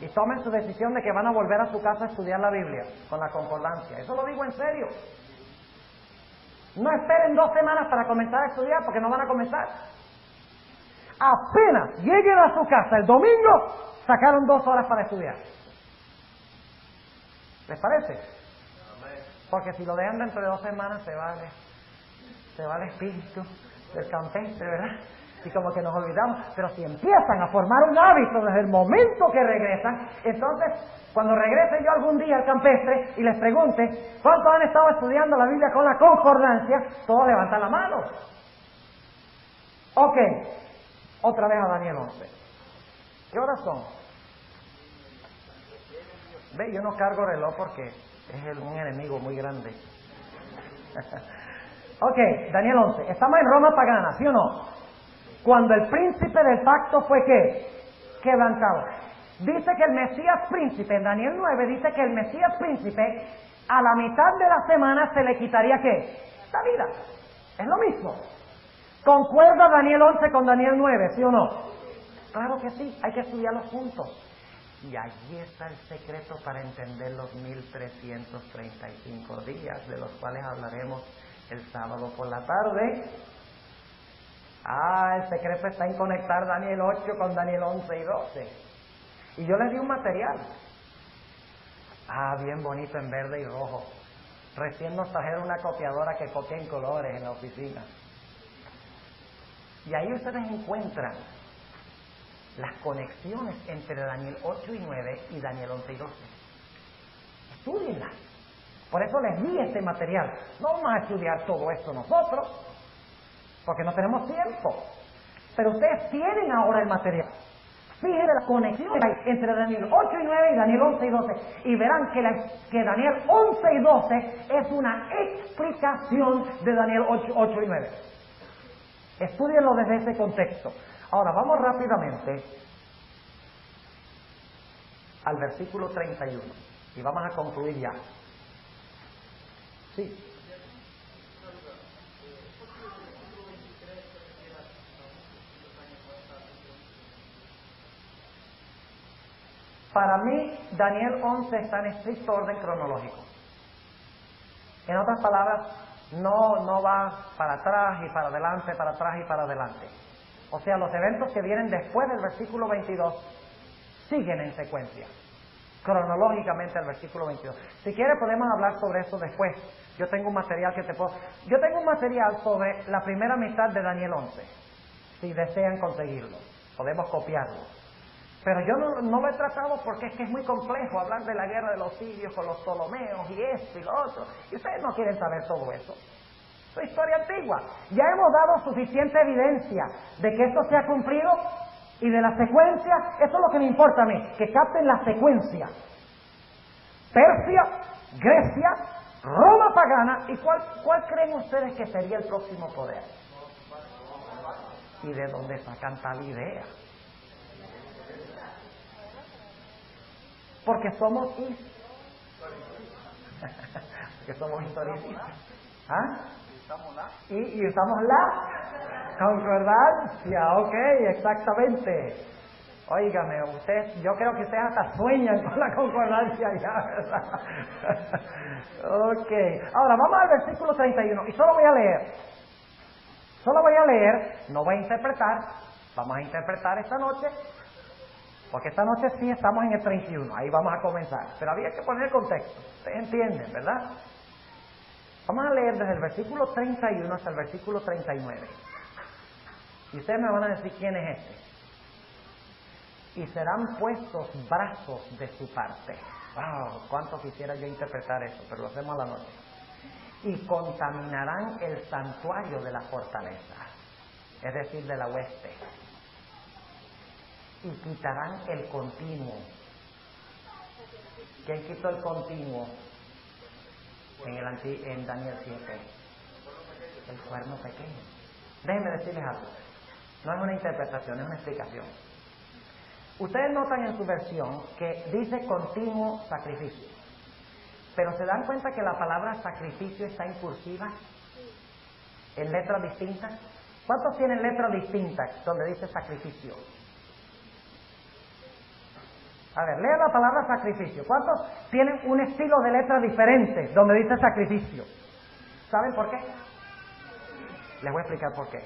Y tomen su decisión de que van a volver a su casa a estudiar la Biblia con la concordancia. Eso lo digo en serio. No esperen 2 semanas para comenzar a estudiar porque no van a comenzar. Apenas lleguen a su casa el domingo, sacaron 2 horas para estudiar. ¿Les parece? Porque si lo dejan dentro de 2 semanas se va el espíritu del campestre, ¿verdad? Y como que nos olvidamos. Pero si empiezan a formar un hábito desde el momento que regresan, entonces cuando regrese yo algún día al campestre y les pregunte ¿cuántos han estado estudiando la Biblia con la concordancia? Todos levantan la mano. Ok, otra vez a Daniel 11. ¿Qué horas son? Ve, yo no cargo reloj porque es un enemigo muy grande. Ok, Daniel 11. Estamos en Roma pagana, ¿sí o no? Cuando el príncipe del pacto fue ¿qué? Quebrantado. Dice que el Mesías príncipe, en Daniel 9 dice que el Mesías príncipe a la mitad de la semana se le quitaría ¿qué? La vida. Es lo mismo. ¿Concuerda Daniel 11 con Daniel 9, sí o no? Claro que sí, hay que estudiarlos juntos. Y allí está el secreto para entender los 1335 días, de los cuales hablaremos el sábado por la tarde. El secreto está en conectar Daniel 8 con Daniel 11 y 12. Y yo les di un material. Bien bonito en verde y rojo. Recién nos trajeron una copiadora que copia en colores en la oficina. Y ahí ustedes encuentran las conexiones entre Daniel 8 y 9 y Daniel 11 y 12. Estudienlas. Por eso les di este material. No vamos a estudiar todo esto nosotros, porque no tenemos tiempo. Pero ustedes tienen ahora el material. Fíjense la conexión entre Daniel 8 y 9 y Daniel 11 y 12. Y verán que Daniel 11 y 12 es una explicación de Daniel 8 y 9. Estudienlo desde ese contexto. Ahora, vamos rápidamente al versículo 31. Y vamos a concluir ya. Sí. Para mí, Daniel 11 está en estricto orden cronológico. En otras palabras, no va para atrás y para adelante, para atrás y para adelante. O sea, los eventos que vienen después del versículo 22 siguen en secuencia, cronológicamente al versículo 22. Si quieres podemos hablar sobre eso después. Yo tengo un material sobre la primera mitad de Daniel 11. Si desean conseguirlo, podemos copiarlo. Pero yo no lo he tratado porque es que es muy complejo hablar de la guerra de los sirios con los Ptolomeos y esto y lo otro. Y ustedes no quieren saber todo eso. Es historia antigua. Ya hemos dado suficiente evidencia de que esto se ha cumplido y de la secuencia. Eso es lo que me importa a mí, que capten la secuencia. Persia, Grecia, Roma pagana. ¿Y cuál creen ustedes que sería el próximo poder? ¿Y de dónde sacan tal idea? Porque somos historicistas. Y usamos la concordancia. Ok, exactamente. Óigame, yo creo que ustedes hasta sueñan con la concordancia ya, ¿verdad? Ok, ahora vamos al versículo 31 y solo voy a leer, no voy a interpretar, vamos a interpretar esta noche. Porque esta noche sí estamos en el 31, ahí vamos a comenzar. Pero había que poner el contexto, ustedes entienden, ¿verdad? Vamos a leer desde el versículo 31 hasta el versículo 39. Y ustedes me van a decir quién es este. Y serán puestos brazos de su parte. ¡Wow! ¿Cuánto quisiera yo interpretar eso? Pero lo hacemos a la noche. Y contaminarán el santuario de la fortaleza, es decir, de la hueste. Y quitarán el continuo. ¿Quién quitó el continuo en Daniel 7? El cuerno pequeño. Déjenme decirles algo. No es una interpretación, es una explicación. Ustedes notan en su versión que dice continuo sacrificio. Pero ¿se dan cuenta que la palabra sacrificio está en cursiva? En letras distintas. ¿Cuántos tienen letras distintas donde dice sacrificio? A ver, lea la palabra sacrificio. ¿Cuántos tienen un estilo de letra diferente donde dice sacrificio? ¿Saben por qué? Les voy a explicar por qué.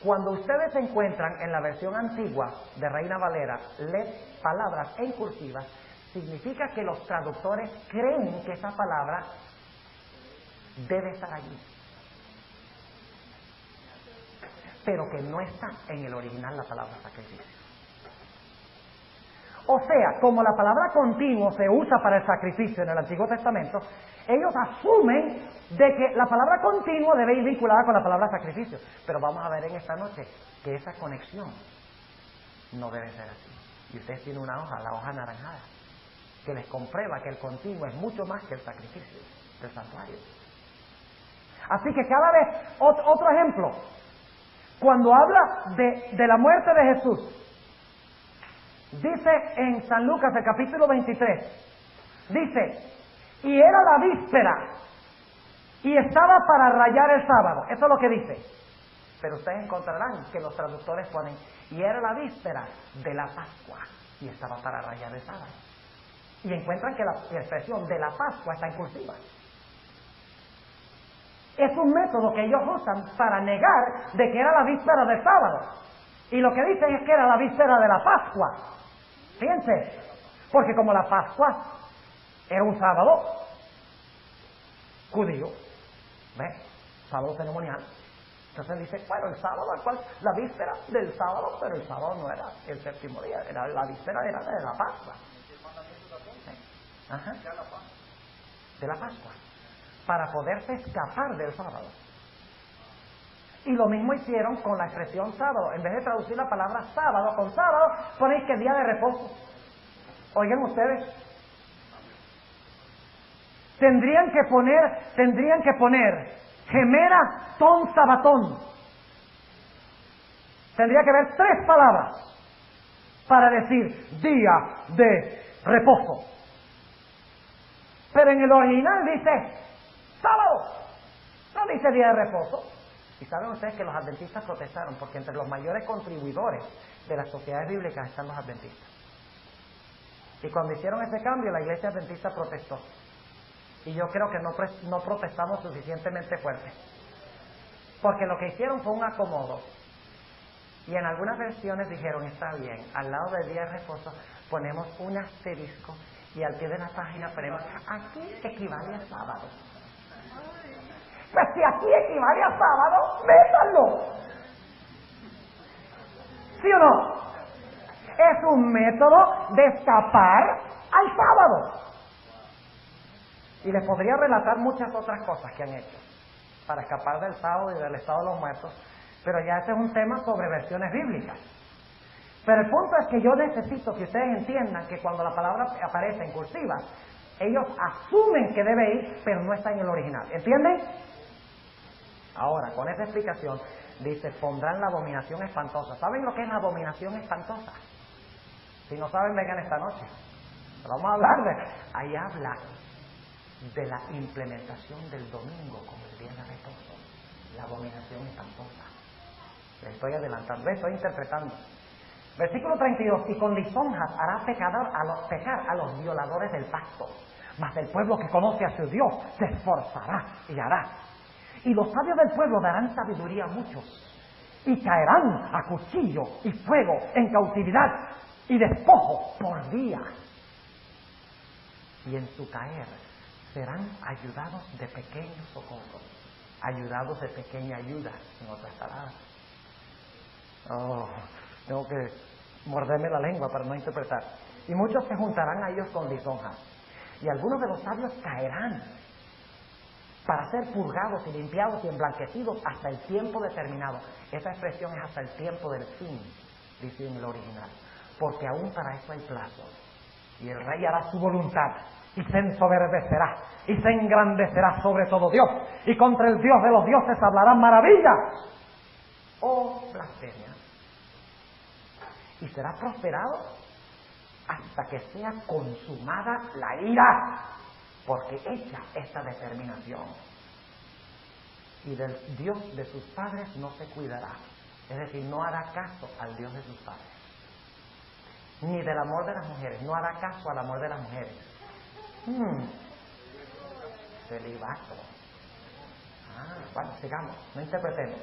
Cuando ustedes encuentran en la versión antigua de Reina Valera palabras en cursiva, significa que los traductores creen que esa palabra debe estar allí, pero que no está en el original la palabra sacrificio. O sea, como la palabra continuo se usa para el sacrificio en el Antiguo Testamento, ellos asumen de que la palabra continuo debe ir vinculada con la palabra sacrificio. Pero vamos a ver en esta noche que esa conexión no debe ser así. Y ustedes tienen una hoja, la hoja anaranjada, que les comprueba que el continuo es mucho más que el sacrificio del santuario. Así que cada vez, otro ejemplo, cuando habla de la muerte de Jesús, dice en San Lucas, el capítulo 23, dice, y era la víspera, y estaba para rayar el sábado. Eso es lo que dice. Pero ustedes encontrarán que los traductores ponen, y era la víspera de la Pascua, y estaba para rayar el sábado. Y encuentran que la expresión de la Pascua está en cursiva. Es un método que ellos usan para negar de que era la víspera del sábado. Y lo que dicen es que era la víspera de la Pascua. Fíjense, porque como la Pascua era un sábado judío, ¿ves? Sábado ceremonial. Entonces dice, bueno, el sábado, la víspera del sábado, pero el sábado no era el séptimo día, era la víspera era de la Pascua. Ajá. De la Pascua, para poderse escapar del sábado. Y lo mismo hicieron con la expresión sábado. En vez de traducir la palabra sábado con sábado, ponéis que día de reposo. Oigan ustedes, tendrían que poner gemera ton sabatón. Tendría que haber 3 palabras para decir día de reposo. Pero en el original dice sábado, no dice día de reposo. Y saben ustedes que los adventistas protestaron, porque entre los mayores contribuidores de las sociedades bíblicas están los adventistas. Y cuando hicieron ese cambio, la iglesia adventista protestó. Y yo creo que no protestamos suficientemente fuerte. Porque lo que hicieron fue un acomodo. Y en algunas versiones dijeron, está bien, al lado del día de reposo ponemos un asterisco y al pie de la página ponemos, aquí equivale a sábado. Pues si aquí equivale a sábado, métanlo. ¿Sí o no? Es un método de escapar al sábado. Y les podría relatar muchas otras cosas que han hecho para escapar del sábado y del estado de los muertos, pero ya ese es un tema sobre versiones bíblicas. Pero el punto es que yo necesito que ustedes entiendan que cuando la palabra aparece en cursiva, ellos asumen que debe ir, pero no está en el original. ¿Entienden? Ahora, con esa explicación, dice, pondrán la abominación espantosa. ¿Saben lo que es la abominación espantosa? Si no saben, vengan esta noche. Pero vamos a hablar de... Ahí habla de la implementación del domingo como el día de reposo. La abominación espantosa. Le estoy adelantando, le estoy interpretando. Versículo 32, y con lisonjas hará pecar a los violadores del pacto, mas el pueblo que conoce a su Dios se esforzará y hará. Y los sabios del pueblo darán sabiduría a muchos, y caerán a cuchillo y fuego en cautividad y despojo por día. Y en su caer serán ayudados de pequeño socorro, ayudados de pequeña ayuda, en otras palabras. Tengo que morderme la lengua para no interpretar. Y muchos se juntarán a ellos con lisonjas, y algunos de los sabios caerán para ser purgados y limpiados y emblanquecidos hasta el tiempo determinado. Esa expresión es hasta el tiempo del fin, dice en el original, porque aún para eso hay plazo. Y el rey hará su voluntad y se ensoberbecerá y se engrandecerá sobre todo Dios, y contra el Dios de los dioses hablarán maravillas o blasfemias, y será prosperado hasta que sea consumada la ira, porque hecha esta determinación, y del Dios de sus padres no se cuidará, es decir, no hará caso al Dios de sus padres, ni del amor de las mujeres, no hará caso al amor de las mujeres. Celibato. Bueno, sigamos, no interpretemos.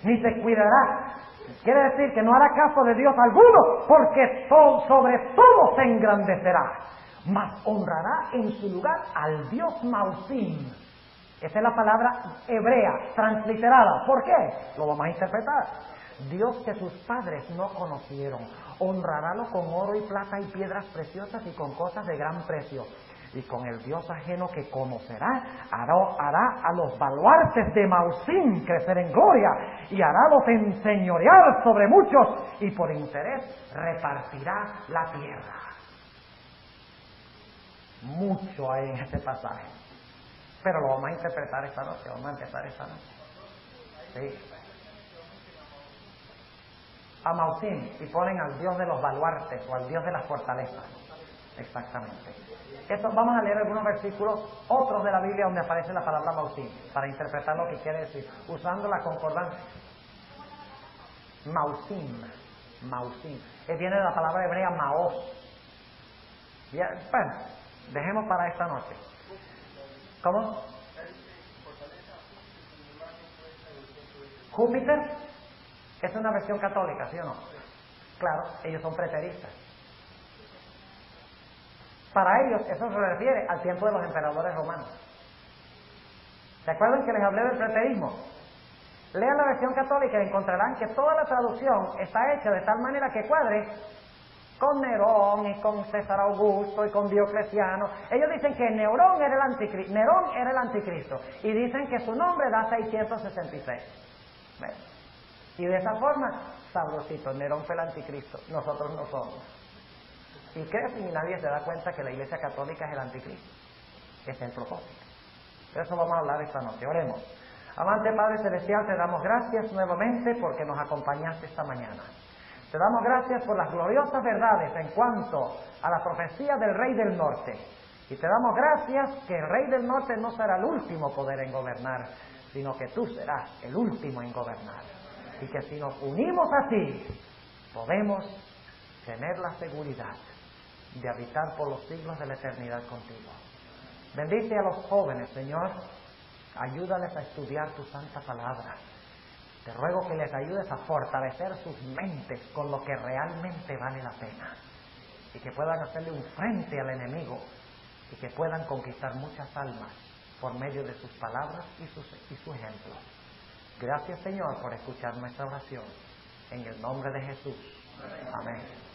Ni se cuidará. Quiere decir que no hará caso de Dios alguno, porque sobre todo se engrandecerá, mas honrará en su lugar al Dios Mausim. Esa es la palabra hebrea, transliterada. ¿Por qué? Lo vamos a interpretar. Dios que sus padres no conocieron, honrarálo con oro y plata y piedras preciosas y con cosas de gran precio. Y con el Dios ajeno que conocerá, hará a los baluartes de Mausim crecer en gloria, y harálos enseñorear sobre muchos, y por interés repartirá la tierra. Mucho hay en este pasaje, pero lo vamos a interpretar esta noche, vamos a empezar esta noche. Sí. A Mausim, y ponen al Dios de los baluartes o al Dios de las fortalezas. Exactamente. Esto, vamos a leer algunos versículos, otros de la Biblia donde aparece la palabra Mausim, para interpretar lo que quiere decir, usando la concordancia. Mausim, viene de la palabra hebrea Maos. Bien, bueno, dejemos para esta noche. ¿Cómo? Júpiter es una versión católica, ¿sí o no? Claro, ellos son preteristas. Para ellos eso se refiere al tiempo de los emperadores romanos. ¿Se acuerdan que les hablé del preterismo? Lean la versión católica y encontrarán que toda la traducción está hecha de tal manera que cuadre con Nerón y con César Augusto y con Diocleciano. Ellos dicen que Nerón era el anticristo y dicen que su nombre da 666. ¿Ven? Y de esa forma, sabrosito, Nerón fue el anticristo, nosotros no somos. Y crecen y nadie se da cuenta que la Iglesia Católica es el anticristo. Es el propósito. De eso vamos a hablar esta noche. Oremos. Amante Padre Celestial, te damos gracias nuevamente porque nos acompañaste esta mañana. Te damos gracias por las gloriosas verdades en cuanto a la profecía del Rey del Norte. Y te damos gracias que el Rey del Norte no será el último poder en gobernar, sino que tú serás el último en gobernar. Y que si nos unimos a ti, podemos tener la seguridad de habitar por los siglos de la eternidad contigo. Bendice a los jóvenes, Señor. Ayúdales a estudiar tu santa palabra. Te ruego que les ayudes a fortalecer sus mentes con lo que realmente vale la pena. Y que puedan hacerle un frente al enemigo. Y que puedan conquistar muchas almas por medio de sus palabras y su ejemplo. Gracias, Señor, por escuchar nuestra oración. En el nombre de Jesús. Amén.